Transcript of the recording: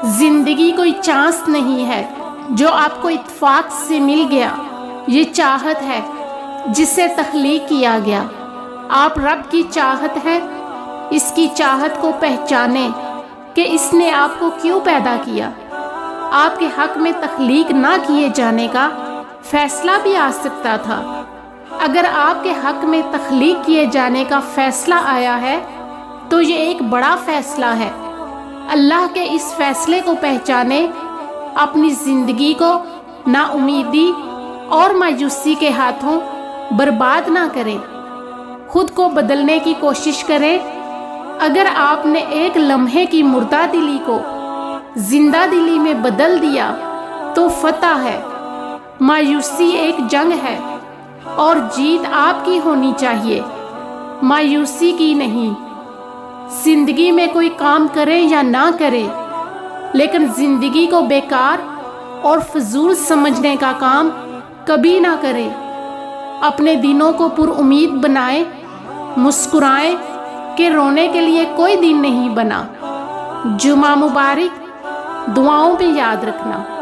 زندگی کوئی چانس نہیں ہے جو آپ کو اتفاق سے مل گیا، یہ چاہت ہے جسے تخلیق کیا گیا۔ آپ رب کی چاہت ہے، اس کی چاہت کو پہچانیں کہ اس نے آپ کو کیوں پیدا کیا۔ آپ کے حق میں تخلیق نہ کیے جانے کا فیصلہ بھی آ سکتا تھا۔ اگر آپ کے حق میں تخلیق کیے جانے کا فیصلہ آیا ہے تو یہ ایک بڑا فیصلہ ہے۔ اللہ کے اس فیصلے کو پہچانیں، اپنی زندگی کو نا امیدی اور مایوسی کے ہاتھوں برباد نہ کریں۔ خود کو بدلنے کی کوشش کریں۔ اگر آپ نے ایک لمحے کی مردہ دلی کو زندہ دلی میں بدل دیا تو فتح ہے۔ مایوسی ایک جنگ ہے اور جیت آپ کی ہونی چاہیے، مایوسی کی نہیں۔ زندگی میں کوئی کام کریں یا نہ کریں، لیکن زندگی کو بیکار اور فضول سمجھنے کا کام کبھی نہ کریں۔ اپنے دنوں کو پر امید بنائیں، مسکرائیں کہ رونے کے لیے کوئی دن نہیں بنا۔ جمعہ مبارک، دعاؤں میں یاد رکھنا۔